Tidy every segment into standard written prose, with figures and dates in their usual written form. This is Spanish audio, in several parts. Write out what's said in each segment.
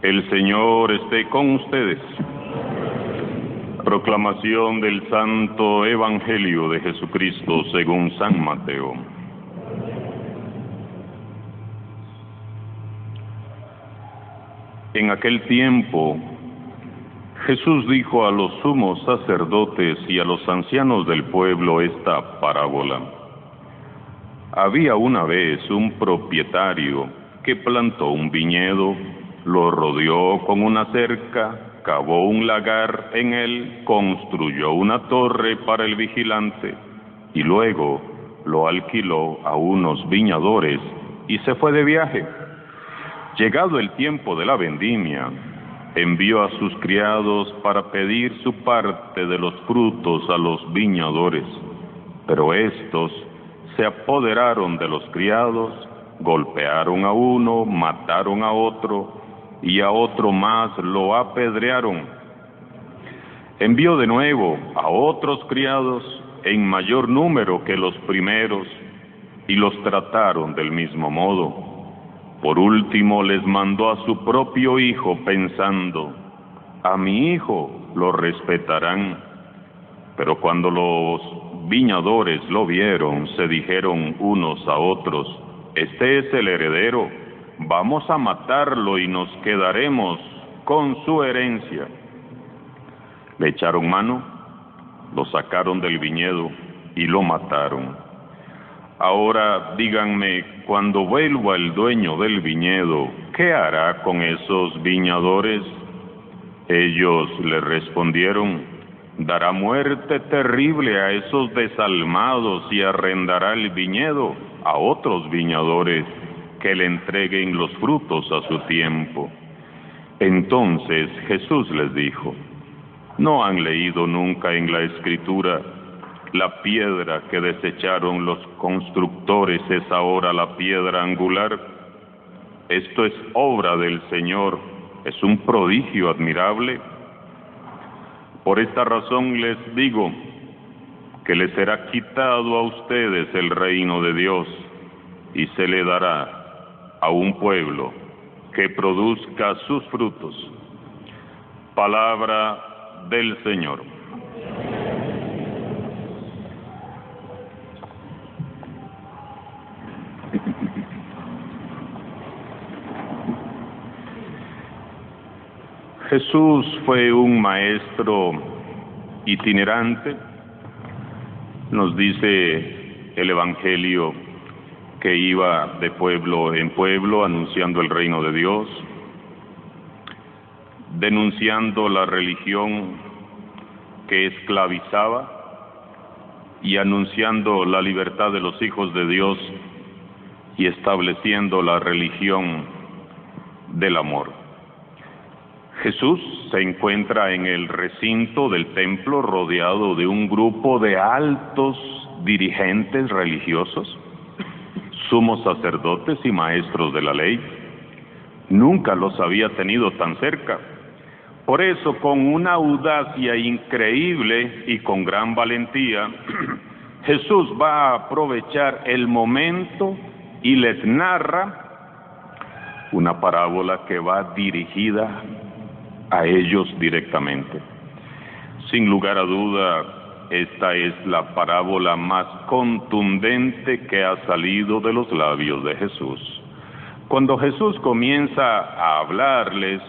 El Señor esté con ustedes. Proclamación del Santo Evangelio de Jesucristo según San Mateo. En aquel tiempo, Jesús dijo a los sumos sacerdotes y a los ancianos del pueblo esta parábola. Había una vez un propietario que plantó un viñedo, lo rodeó con una cerca, cavó un lagar en él, construyó una torre para el vigilante y luego lo alquiló a unos viñadores y se fue de viaje. Llegado el tiempo de la vendimia, envió a sus criados para pedir su parte de los frutos a los viñadores, pero estos se apoderaron de los criados, golpearon a uno, mataron a otro, y a otro más lo apedrearon. Envió de nuevo a otros criados en mayor número que los primeros, y los trataron del mismo modo. Por último les mandó a su propio hijo, pensando, a mi hijo lo respetarán. Pero cuando los viñadores lo vieron, se dijeron unos a otros, este es el heredero, vamos a matarlo y nos quedaremos con su herencia. Le echaron mano, lo sacaron del viñedo y lo mataron. Ahora díganme, cuando vuelva el dueño del viñedo, ¿qué hará con esos viñadores? Ellos le respondieron, dará muerte terrible a esos desalmados y arrendará el viñedo a otros viñadores que le entreguen los frutos a su tiempo. Entonces Jesús les dijo, ¿no han leído nunca en la Escritura, la piedra que desecharon los constructores es ahora la piedra angular? Esto es obra del Señor, es un prodigio admirable. Por esta razón les digo que les será quitado a ustedes el reino de Dios y se le dará a un pueblo que produzca sus frutos. Palabra del Señor. Jesús fue un maestro itinerante, nos dice el Evangelio que iba de pueblo en pueblo anunciando el reino de Dios, denunciando la religión que esclavizaba y anunciando la libertad de los hijos de Dios y estableciendo la religión del amor. Jesús se encuentra en el recinto del templo rodeado de un grupo de altos dirigentes religiosos, sumos sacerdotes y maestros de la ley. Nunca los había tenido tan cerca. Por eso, con una audacia increíble y con gran valentía, Jesús va a aprovechar el momento y les narra una parábola que va dirigida a ellos directamente. Sin lugar a duda, esta es la parábola más contundente que ha salido de los labios de Jesús. Cuando Jesús comienza a hablarles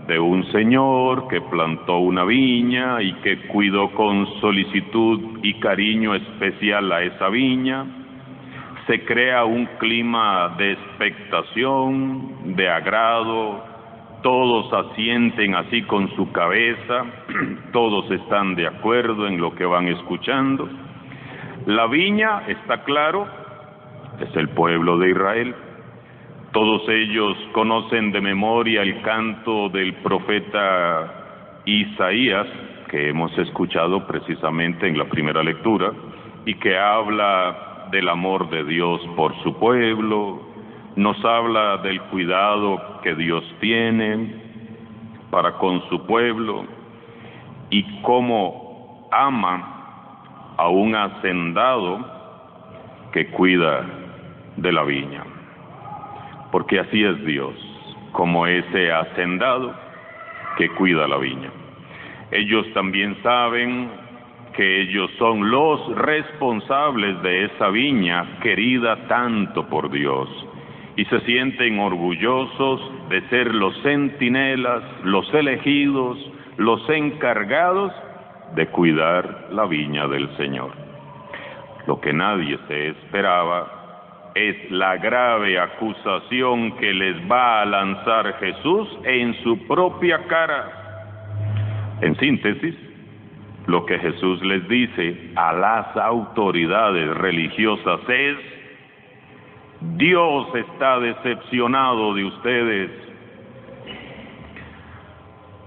de un señor que plantó una viña y que cuidó con solicitud y cariño especial a esa viña, se crea un clima de expectación, de agrado, todos asienten así con su cabeza, todos están de acuerdo en lo que van escuchando. La viña, está claro, es el pueblo de Israel. Todos ellos conocen de memoria el canto del profeta Isaías, que hemos escuchado precisamente en la primera lectura, y que habla del amor de Dios por su pueblo, nos habla del cuidado que Dios tiene para con su pueblo y cómo ama a un hacendado que cuida de la viña. Porque así es Dios, como ese hacendado que cuida la viña. Ellos también saben que ellos son los responsables de esa viña querida tanto por Dios, y se sienten orgullosos de ser los centinelas, los elegidos, los encargados de cuidar la viña del Señor. Lo que nadie se esperaba es la grave acusación que les va a lanzar Jesús en su propia cara. En síntesis, lo que Jesús les dice a las autoridades religiosas es: Dios está decepcionado de ustedes.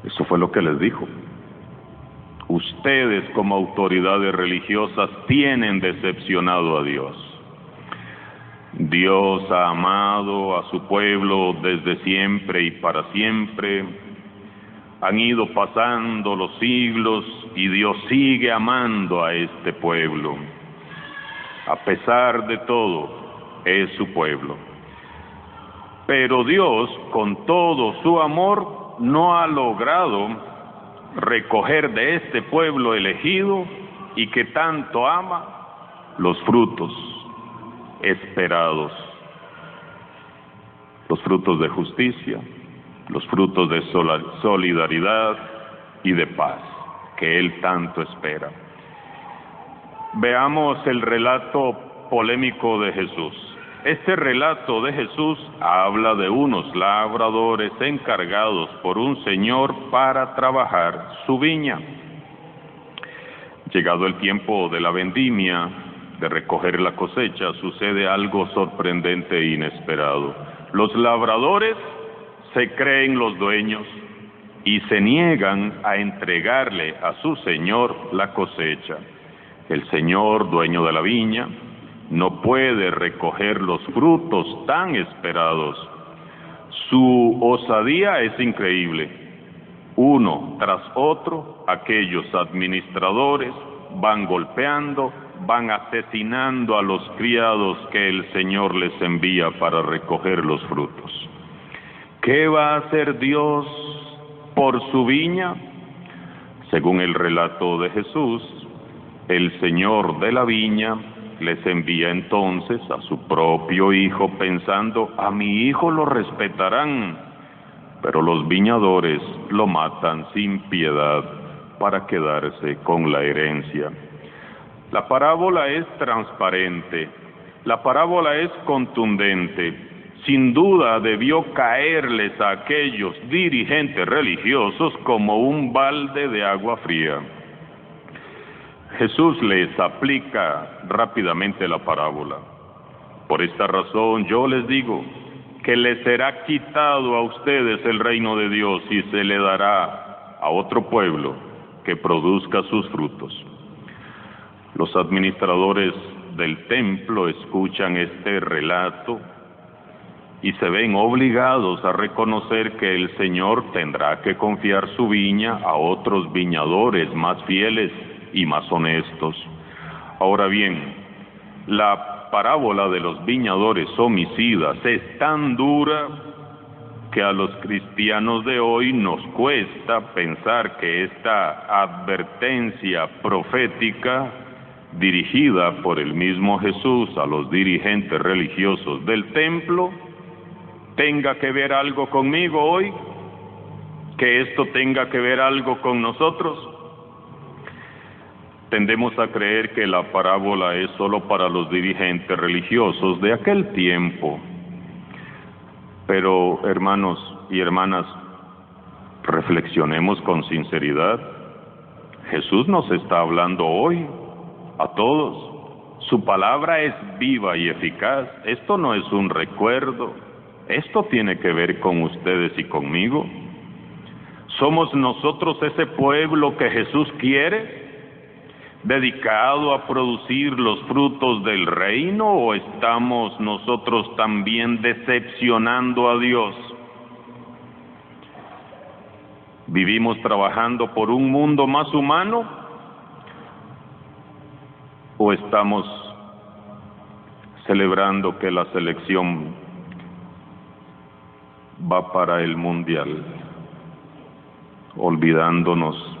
Eso fue lo que les dijo. Ustedes como autoridades religiosas tienen decepcionado a Dios. Dios ha amado a su pueblo desde siempre y para siempre. Han ido pasando los siglos y Dios sigue amando a este pueblo. A pesar de todo, es su pueblo. Pero Dios, con todo su amor, no ha logrado recoger de este pueblo elegido y que tanto ama los frutos esperados, los frutos de justicia, los frutos de solidaridad y de paz que Él tanto espera. Veamos el relato polémico de Jesús. Este relato de Jesús habla de unos labradores encargados por un señor para trabajar su viña. Llegado el tiempo de la vendimia, de recoger la cosecha, sucede algo sorprendente e inesperado. Los labradores se creen los dueños y se niegan a entregarle a su señor la cosecha. El señor, dueño de la viña, no puede recoger los frutos tan esperados. Su osadía es increíble. Uno tras otro, aquellos administradores van golpeando, van asesinando a los criados que el Señor les envía para recoger los frutos. ¿Qué va a hacer Dios por su viña? Según el relato de Jesús, el Señor de la viña les envía entonces a su propio hijo pensando: a mi hijo lo respetarán, pero los viñadores lo matan sin piedad para quedarse con la herencia. La parábola es transparente, la parábola es contundente. Sin duda debió caerles a aquellos dirigentes religiosos como un balde de agua fría. Jesús les aplica rápidamente la parábola. Por esta razón yo les digo que les será quitado a ustedes el reino de Dios y se le dará a otro pueblo que produzca sus frutos. Los administradores del templo escuchan este relato y se ven obligados a reconocer que el Señor tendrá que confiar su viña a otros viñadores más fieles y más honestos. Ahora bien, la parábola de los viñadores homicidas es tan dura que a los cristianos de hoy nos cuesta pensar que esta advertencia profética dirigida por el mismo Jesús a los dirigentes religiosos del templo tenga que ver algo conmigo hoy, que esto tenga que ver algo con nosotros. Tendemos a creer que la parábola es solo para los dirigentes religiosos de aquel tiempo. Pero, hermanos y hermanas, reflexionemos con sinceridad. Jesús nos está hablando hoy a todos. Su palabra es viva y eficaz. Esto no es un recuerdo. esto tiene que ver con ustedes y conmigo. ¿Somos nosotros ese pueblo que Jesús quiere, dedicado a producir los frutos del reino, o estamos nosotros también decepcionando a Dios? ¿Vivimos trabajando por un mundo más humano o estamos celebrando que la selección va para el mundial, olvidándonos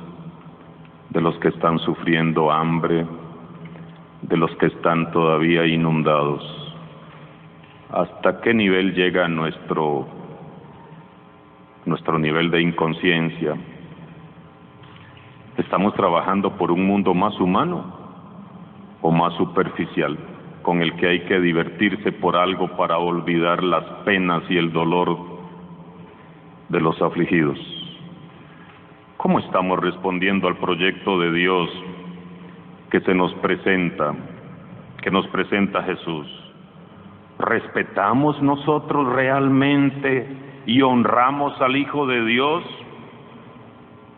de los que están sufriendo hambre, de los que están todavía inundados? ¿Hasta qué nivel llega nuestro nivel de inconsciencia? ¿Estamos trabajando por un mundo más humano o más superficial, con el que hay que divertirse por algo para olvidar las penas y el dolor de los afligidos? ¿Cómo estamos respondiendo al proyecto de Dios que nos presenta Jesús? ¿Respetamos nosotros realmente y honramos al Hijo de Dios,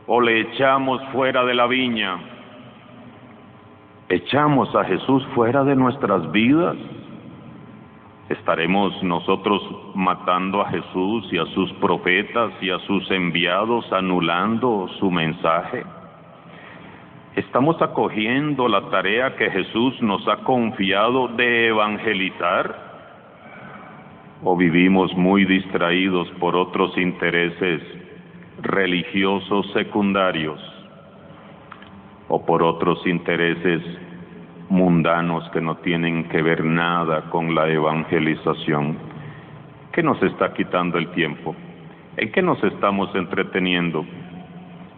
o le echamos fuera de la viña? ¿Echamos a Jesús fuera de nuestras vidas? ¿Estaremos nosotros matando a Jesús y a sus profetas y a sus enviados, anulando su mensaje? ¿Estamos acogiendo la tarea que Jesús nos ha confiado de evangelizar? ¿O vivimos muy distraídos por otros intereses religiosos secundarios, o por otros intereses mundanos que no tienen que ver nada con la evangelización? ¿Qué nos está quitando el tiempo? ¿En qué nos estamos entreteniendo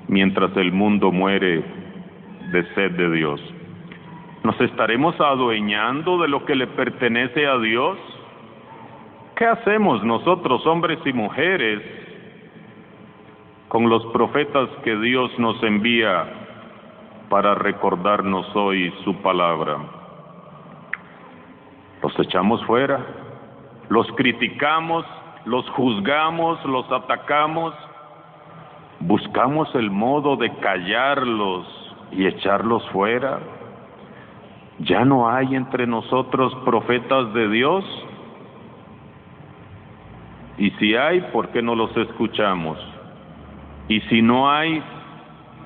mientras el mundo muere de sed de Dios? ¿Nos estaremos adueñando de lo que le pertenece a Dios? ¿Qué hacemos nosotros, hombres y mujeres, con los profetas que Dios nos envía para recordarnos hoy su palabra? ¿Los echamos fuera? ¿Los criticamos? ¿Los juzgamos? ¿Los atacamos? ¿Buscamos el modo de callarlos y echarlos fuera? ¿Ya no hay entre nosotros profetas de Dios? Y si hay, ¿por qué no los escuchamos? Y si no hay,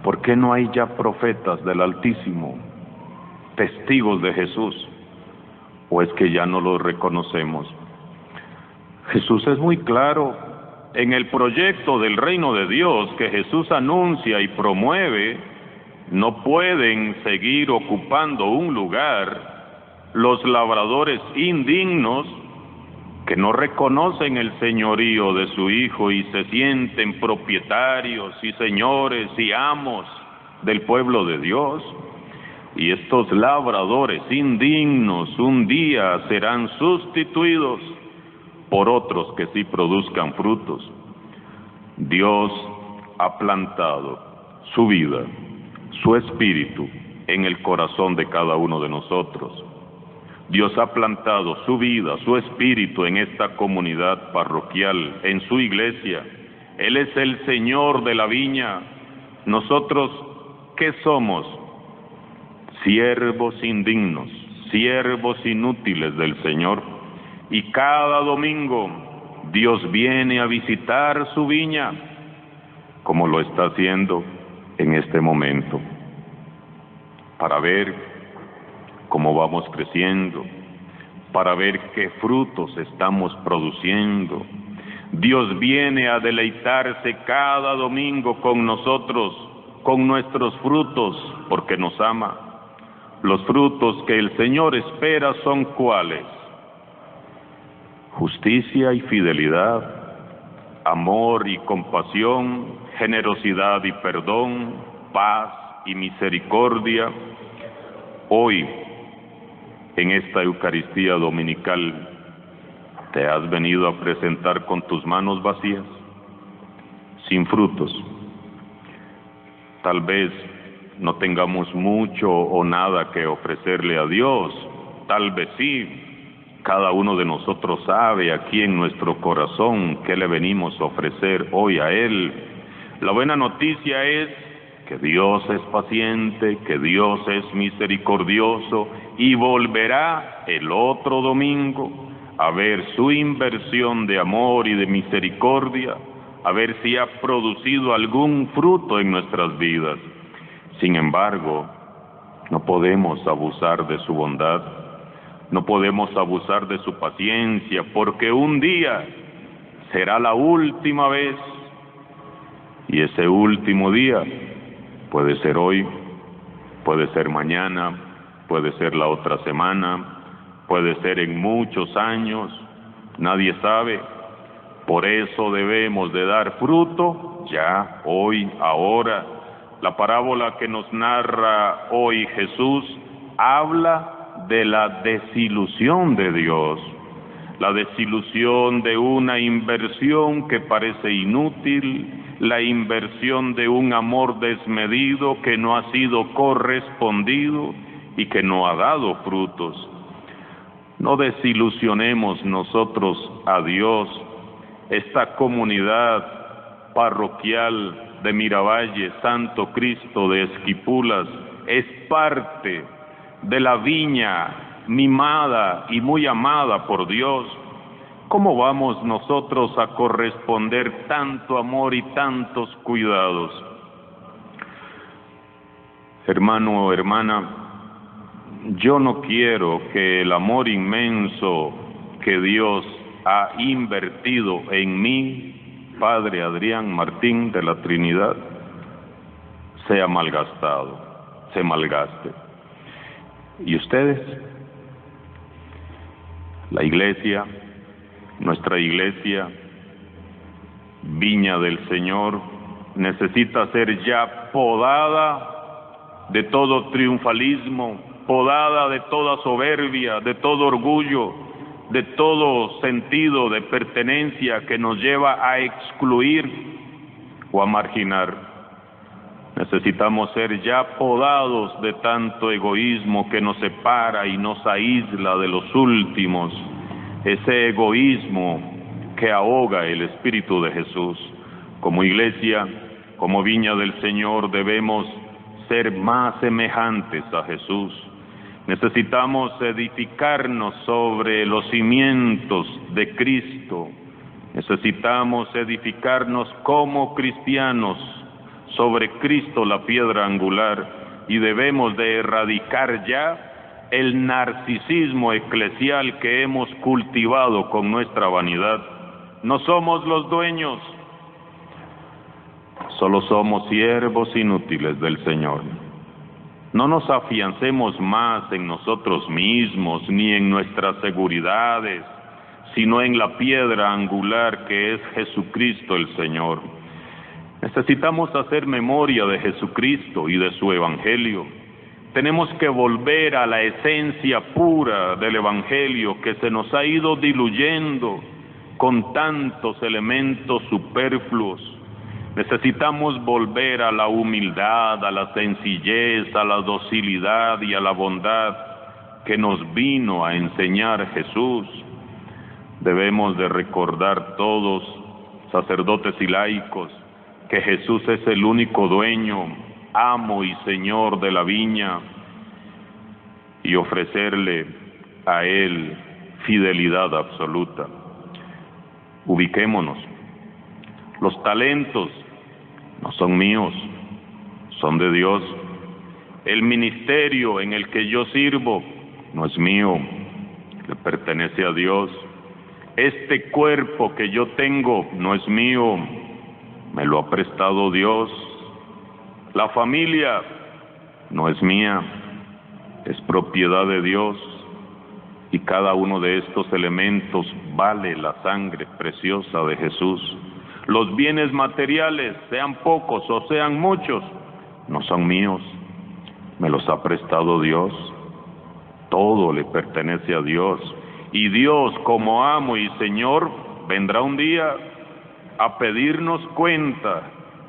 ¿por qué no hay ya profetas del Altísimo, testigos de Jesús? ¿O es que ya no los reconocemos? Jesús es muy claro en el proyecto del reino de Dios que Jesús anuncia y promueve. No pueden seguir ocupando un lugar los labradores indignos que no reconocen el señorío de su Hijo y se sienten propietarios y señores y amos del pueblo de Dios. Y estos labradores indignos un día serán sustituidos por otros que sí produzcan frutos. Dios ha plantado su vida, su espíritu en el corazón de cada uno de nosotros. Dios ha plantado su vida, su espíritu en esta comunidad parroquial, en su iglesia. Él es el Señor de la viña. Nosotros, ¿qué somos? Siervos indignos, siervos inútiles del Señor. Y cada domingo Dios viene a visitar su viña, como lo está haciendo en este momento, para ver cómo vamos creciendo, para ver qué frutos estamos produciendo. Dios viene a deleitarse cada domingo con nosotros, con nuestros frutos, porque nos ama. Los frutos que el Señor espera son ¿cuáles? Justicia y fidelidad, amor y compasión, generosidad y perdón, paz y misericordia. Hoy, en esta Eucaristía dominical, ¿te has venido a presentar con tus manos vacías, sin frutos? Tal vez no tengamos mucho o nada que ofrecerle a Dios, tal vez sí, Cada uno de nosotros sabe aquí en nuestro corazón qué le venimos a ofrecer hoy a Él. La buena noticia es que Dios es paciente, que Dios es misericordioso y volverá el otro domingo a ver su inversión de amor y de misericordia, a ver si ha producido algún fruto en nuestras vidas. Sin embargo, no podemos abusar de su bondad, no podemos abusar de su paciencia, porque un día será la última vez, y ese último día puede ser hoy, puede ser mañana, puede ser la otra semana, puede ser en muchos años, nadie sabe. Por eso debemos de dar fruto ya, hoy, ahora. La parábola que nos narra hoy Jesús habla de la desilusión de Dios, la desilusión de una inversión que parece inútil, la inversión de un amor desmedido que no ha sido correspondido y que no ha dado frutos. No desilusionemos nosotros a Dios. Esta comunidad parroquial de Miravalle, Santo Cristo de Esquipulas, es parte de la viña mimada y muy amada por Dios. ¿Cómo vamos nosotros a corresponder tanto amor y tantos cuidados? Hermano o hermana, yo no quiero que el amor inmenso que Dios ha invertido en mí, Padre Adrián Martín de la Trinidad, sea malgastado, se malgaste. ¿Y ustedes? La iglesia, nuestra iglesia, Viña del Señor, necesita ser ya podada de todo triunfalismo, podada de toda soberbia, de todo orgullo, de todo sentido de pertenencia que nos lleva a excluir o a marginar. Necesitamos ser ya podados de tanto egoísmo que nos separa y nos aísla de los últimos, ese egoísmo que ahoga el Espíritu de Jesús. Como iglesia, como Viña del Señor, debemos ser más semejantes a Jesús. Necesitamos edificarnos sobre los cimientos de Cristo. Necesitamos edificarnos como cristianos sobre Cristo, la piedra angular, y debemos de erradicar ya el narcisismo eclesial que hemos cultivado con nuestra vanidad. No somos los dueños, solo somos siervos inútiles del Señor. No nos afiancemos más en nosotros mismos ni en nuestras seguridades, sino en la piedra angular que es Jesucristo el Señor. Necesitamos hacer memoria de Jesucristo y de su Evangelio. Tenemos que volver a la esencia pura del Evangelio que se nos ha ido diluyendo con tantos elementos superfluos. Necesitamos volver a la humildad, a la sencillez, a la docilidad y a la bondad que nos vino a enseñar Jesús. Debemos de recordar todos, sacerdotes y laicos, que Jesús es el único dueño, amo y Señor de la viña, y ofrecerle a Él fidelidad absoluta. Ubiquémonos. Los talentos no son míos, son de Dios. El ministerio en el que yo sirvo no es mío, le pertenece a Dios. Este cuerpo que yo tengo no es mío, me lo ha prestado Dios. La familia no es mía, es propiedad de Dios. Y cada uno de estos elementos vale la sangre preciosa de Jesús. Los bienes materiales, sean pocos o sean muchos, no son míos, me los ha prestado Dios. Todo le pertenece a Dios. Y Dios, como amo y Señor, vendrá un día a pedirnos cuenta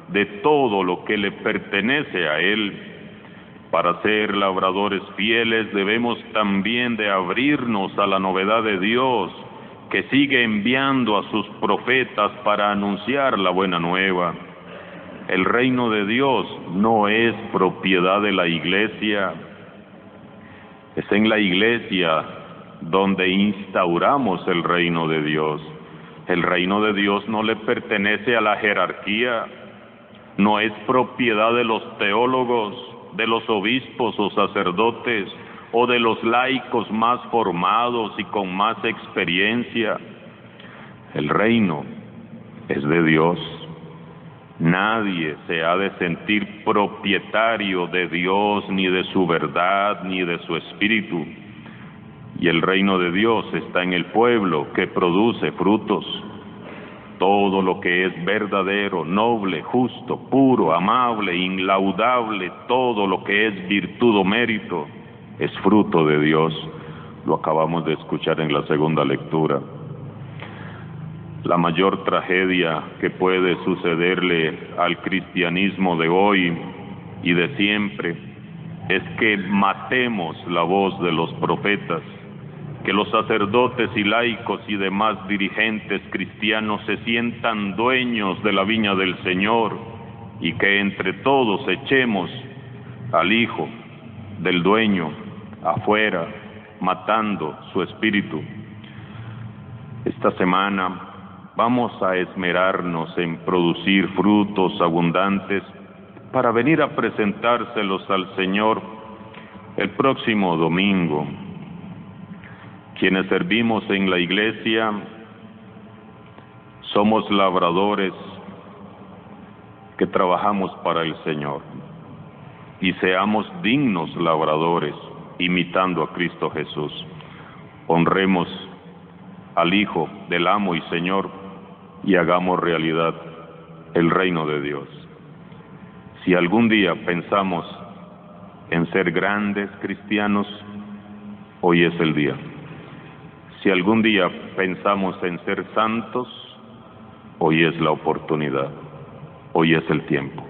de todo lo que le pertenece a Él. Para ser labradores fieles debemos también de abrirnos a la novedad de Dios, que sigue enviando a sus profetas para anunciar la buena nueva. El reino de Dios no es propiedad de la iglesia, es en la iglesia donde instauramos el reino de Dios. El reino de Dios no le pertenece a la jerarquía, no es propiedad de los teólogos, de los obispos o sacerdotes, o de los laicos más formados y con más experiencia. El reino es de Dios. Nadie se ha de sentir propietario de Dios, ni de su verdad, ni de su espíritu. Y el reino de Dios está en el pueblo que produce frutos. Todo lo que es verdadero, noble, justo, puro, amable, inlaudable, todo lo que es virtud o mérito, es fruto de Dios. Lo acabamos de escuchar en la segunda lectura. La mayor tragedia que puede sucederle al cristianismo de hoy y de siempre es que matemos la voz de los profetas, que los sacerdotes y laicos y demás dirigentes cristianos se sientan dueños de la viña del Señor y que entre todos echemos al hijo del dueño afuera, matando su espíritu. Esta semana vamos a esmerarnos en producir frutos abundantes para venir a presentárselos al Señor el próximo domingo. Quienes servimos en la iglesia somos labradores que trabajamos para el Señor, y seamos dignos labradores, imitando a Cristo Jesús. Honremos al Hijo del Amo y Señor y hagamos realidad el reino de Dios. Si algún día pensamos en ser grandes cristianos, hoy es el día. Si algún día pensamos en ser santos, hoy es la oportunidad, hoy es el tiempo.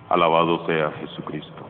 Alabado sea Jesucristo.